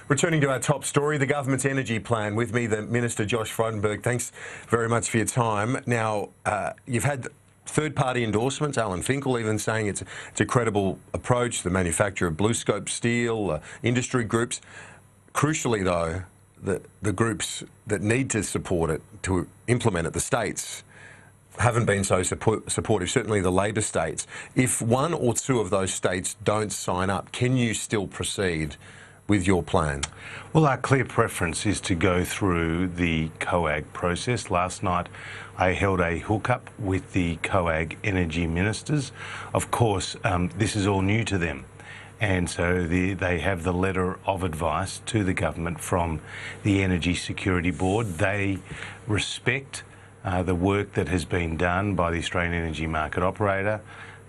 Returning to our top story, the government's energy plan. With me, the Minister, Josh Frydenberg. Thanks very much for your time. Now, you've had third-party endorsements, Alan Finkel even saying it's a credible approach, the manufacturer of BlueScope Steel, industry groups. Crucially, though, the groups that need to support it, to implement it, the states, haven't been so supportive, certainly the Labor states. If one or two of those states don't sign up, can you still proceed with your plan? Well, our clear preference is to go through the COAG process. Last night I held a hookup with the COAG energy ministers. Of course, this is all new to them. And so they have the letter of advice to the government from the Energy Security Board. They respect the work that has been done by the Australian Energy Market Operator,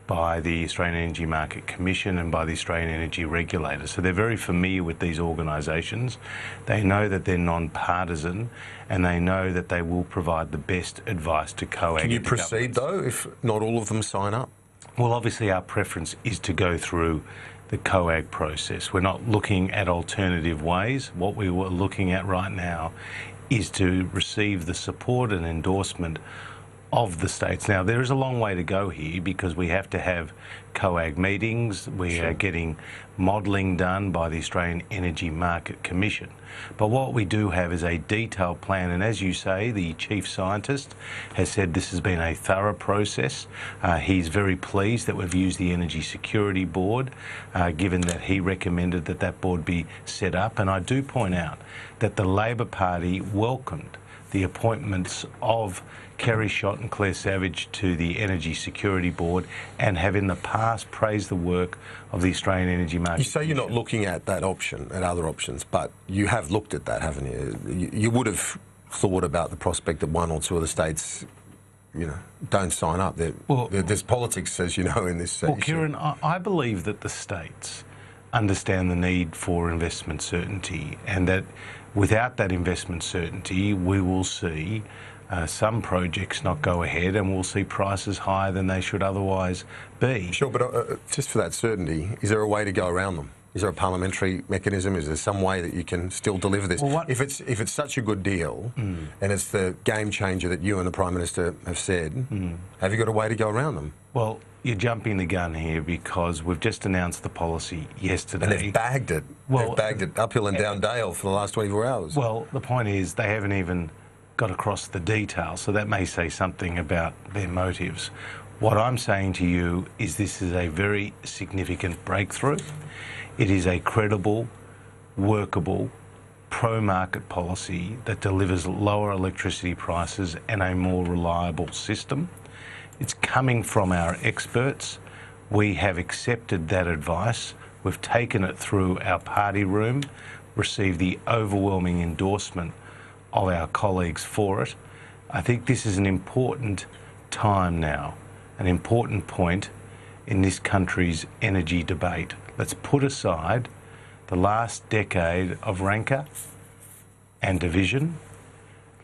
by the Australian Energy Market Commission and by the Australian Energy Regulator. So they're very familiar with these organisations. They know that they're non-partisan and they know that they will provide the best advice to COAG. Can you proceed though if not all of them sign up? Well, obviously our preference is to go through the COAG process. We're not looking at alternative ways. What we were looking at right now is to receive the support and endorsement of the states. Now, there is a long way to go here because we have to have COAG meetings. We are getting modelling done by the Australian Energy Market Commission. But what we do have is a detailed plan, and as you say, the Chief Scientist has said this has been a thorough process. He's very pleased that we've used the Energy Security Board, given that he recommended that that board be set up. And I do point out that the Labor Party welcomed the appointments of Kerry Schott and Claire Savage to the Energy Security Board and have in the past praised the work of the Australian Energy Market. You say you're not looking at that option, at other options, but you have looked at that, haven't you? You would have thought about the prospect that one or two of the states, you know, don't sign up. There's politics, as you know, in this issue. Kieran, I believe that the states understand the need for investment certainty, and that without that investment certainty, we will see some projects not go ahead and we'll see prices higher than they should otherwise be. Sure, but just for that certainty, is there a way to go around them? Is there a parliamentary mechanism? Is there some way that you can still deliver this? Well, if it's such a good deal and it's the game changer that you and the Prime Minister have said, have you got a way to go around them? Well, you're jumping the gun here because we've just announced the policy yesterday. And they've bagged it. Well, they've bagged it uphill and down Dale for the last 24 hours. Well, the point is they haven't even got across the details, so that may say something about their motives. What I'm saying to you is this is a very significant breakthrough. It is a credible, workable, pro-market policy that delivers lower electricity prices and a more reliable system. It's coming from our experts. We have accepted that advice. We've taken it through our party room, received the overwhelming endorsement of our colleagues for it. I think this is an important time now, an important point in this country's energy debate. Let's put aside the last decade of rancour and division.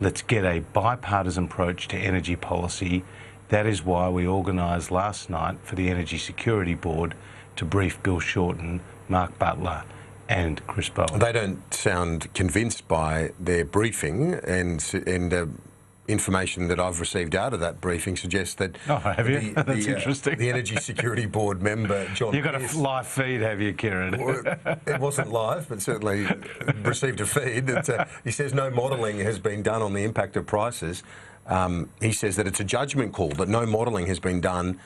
Let's get a bipartisan approach to energy policy. That is why we organised last night for the Energy Security Board to brief Bill Shorten, Mark Butler and Chris Bowen. They don't sound convinced by their briefing, and information that I've received out of that briefing suggests that... Oh, have you? That's interesting. The Energy Security Board member, John... You've got a live feed, have you, Kieran? Well, it wasn't live, but certainly received a feed. He says no modelling has been done on the impact of prices. He says that it's a judgment call, that no modelling has been done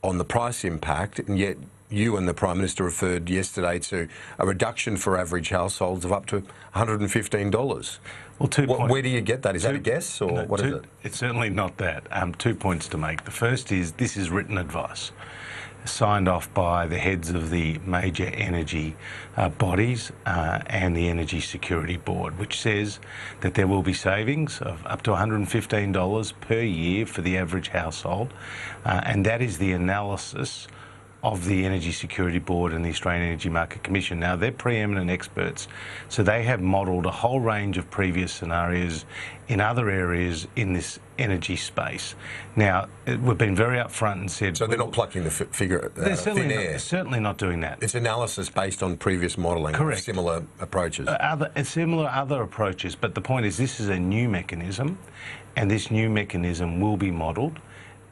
on the price impact, and yet you and the Prime Minister referred yesterday to a reduction for average households of up to $115. Well, 2 points. Where do you get that? Is that a guess, or what is it? It's certainly not that. 2 points to make. The first is this is written advice, signed off by the heads of the major energy bodies and the Energy Security Board, which says that there will be savings of up to $115 per year for the average household, and that is the analysis of the Energy Security Board and the Australian Energy Market Commission. Now, they're preeminent experts, so they have modelled a whole range of previous scenarios in other areas in this energy space. Now, we've been very upfront and said... So they're not plucking the figure they're thin air? Certainly not doing that. It's analysis based on previous modelling. Correct. Similar approaches. Similar other approaches, but the point is this is a new mechanism, and this new mechanism will be modelled,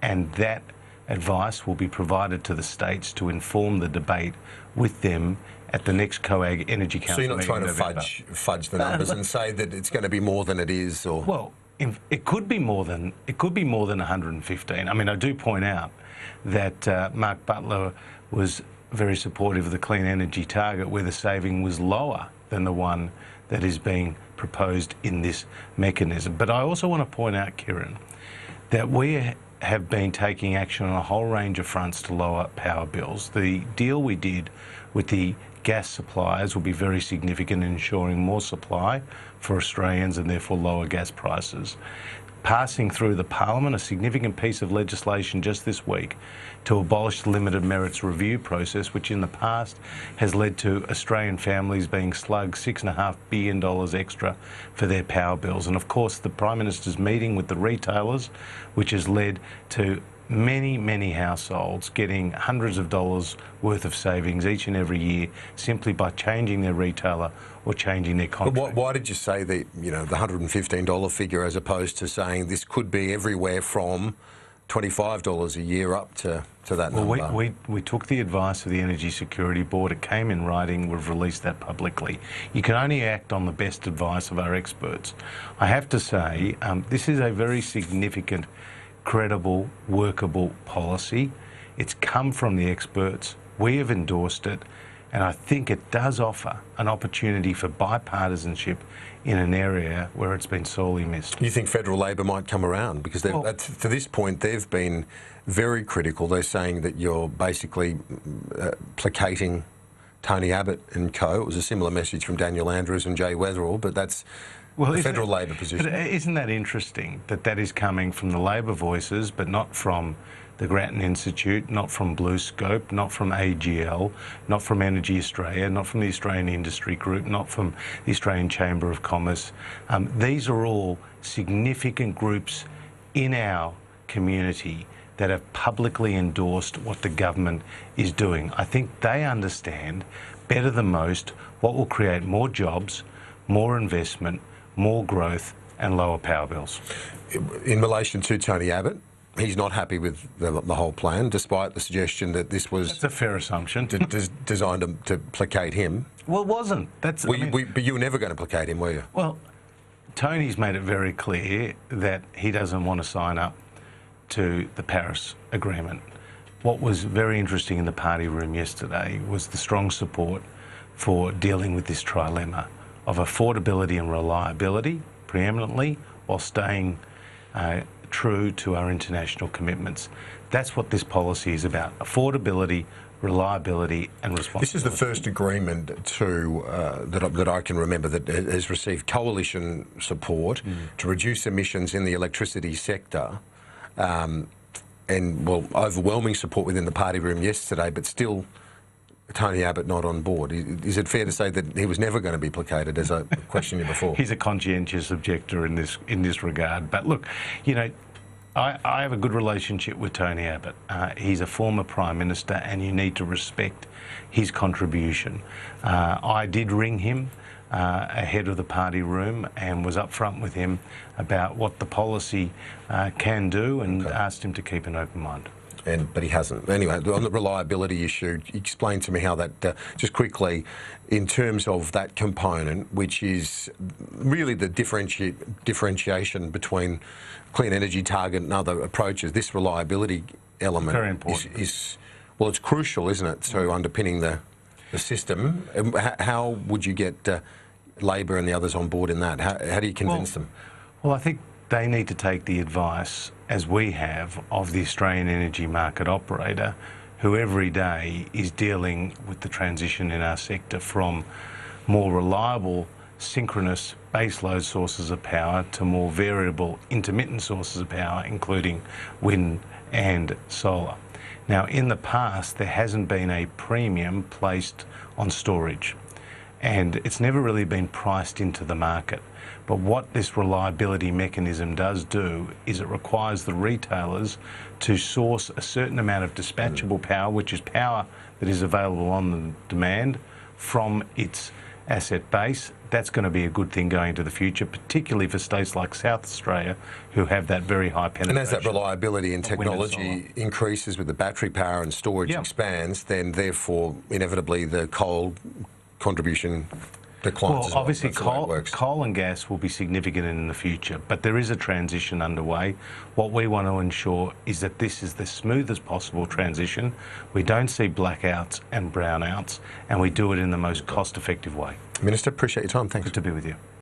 and that advice will be provided to the states to inform the debate with them at the next COAG Energy Council. So you're not meeting trying to fudge the numbers and say that it's going to be more than it is, or? Well, it could be more than 115. I mean, I do point out that Mark Butler was very supportive of the clean energy target, where the saving was lower than the one that is being proposed in this mechanism. But I also want to point out, Kieran, that we have been taking action on a whole range of fronts to lower power bills. The deal we did with the gas suppliers will be very significant in ensuring more supply for Australians and therefore lower gas prices. Passing through the Parliament a significant piece of legislation just this week to abolish the limited merits review process, which in the past has led to Australian families being slugged $6.5 billion extra for their power bills. And of course, the Prime Minister's meeting with the retailers, which has led to many households getting hundreds of dollars worth of savings each and every year simply by changing their retailer or changing their contract. But why did you say the $115 figure as opposed to saying this could be everywhere from $25 a year up to that number? Well, we took the advice of the Energy Security Board. It came in writing. We've released that publicly. You can only act on the best advice of our experts. I have to say, this is a very significant, credible, workable policy. It's come from the experts. We have endorsed it, and I think it does offer an opportunity for bipartisanship in an area where it's been sorely missed. You think federal Labor might come around? Because to this point, they've been very critical. They're saying that you're basically placating Tony Abbott and co. It was a similar message from Daniel Andrews and Jay Weatherill, but that's the federal Labor position. But isn't that interesting that is coming from the Labor voices, but not from the Grattan Institute, not from BlueScope, not from AGL, not from Energy Australia, not from the Australian Industry Group, not from the Australian Chamber of Commerce. These are all significant groups in our community that have publicly endorsed what the government is doing. I think they understand better than most what will create more jobs, more investment, more growth and lower power bills. In relation to Tony Abbott, he's not happy with the whole plan, despite the suggestion that this was... That's a fair assumption. Designed to placate him. Well, it wasn't. But you were never going to placate him, were you? Well, Tony's made it very clear that he doesn't want to sign up to the Paris Agreement. What was very interesting in the party room yesterday was the strong support for dealing with this trilemma of affordability and reliability preeminently, while staying true to our international commitments. That's what this policy is about: affordability, reliability and responsibility. This is the first agreement that I can remember that has received coalition support to reduce emissions in the electricity sector, and, well, overwhelming support within the party room yesterday, but still Tony Abbott not on board. Is it fair to say that he was never going to be placated, as I questioned you before? He's a conscientious objector in this regard. But look, I have a good relationship with Tony Abbott. He's a former Prime Minister, and you need to respect his contribution. I did ring him ahead of the party room and was upfront with him about what the policy can do, and asked him to keep an open mind. But he hasn't. Anyway, on the reliability issue, explain to me how that, just quickly, in terms of that component, which is really the differentiation between clean energy target and other approaches, this reliability element very important. Well, it's crucial, isn't it, to underpinning the system. How would you get Labor and the others on board in that? How do you convince them? Well, I think they need to take the advice, as we have, of the Australian energy market operator, who every day is dealing with the transition in our sector from more reliable, synchronous baseload sources of power to more variable, intermittent sources of power, including wind and solar. Now, in the past, there hasn't been a premium placed on storage, and it's never really been priced into the market. But what this reliability mechanism does do is it requires the retailers to source a certain amount of dispatchable power, which is power that is available on the demand, from its asset base. That's going to be a good thing going into the future, particularly for states like South Australia, who have that very high penetration. And as that reliability and technology increases with the battery power and storage expands, then therefore inevitably the coal contribution declines. Well, obviously coal and gas will be significant in the future, but there is a transition underway. What we want to ensure is that this is the smoothest possible transition. We don't see blackouts and brownouts, and we do it in the most cost-effective way. Minister, appreciate your time. Thanks. Good to be with you.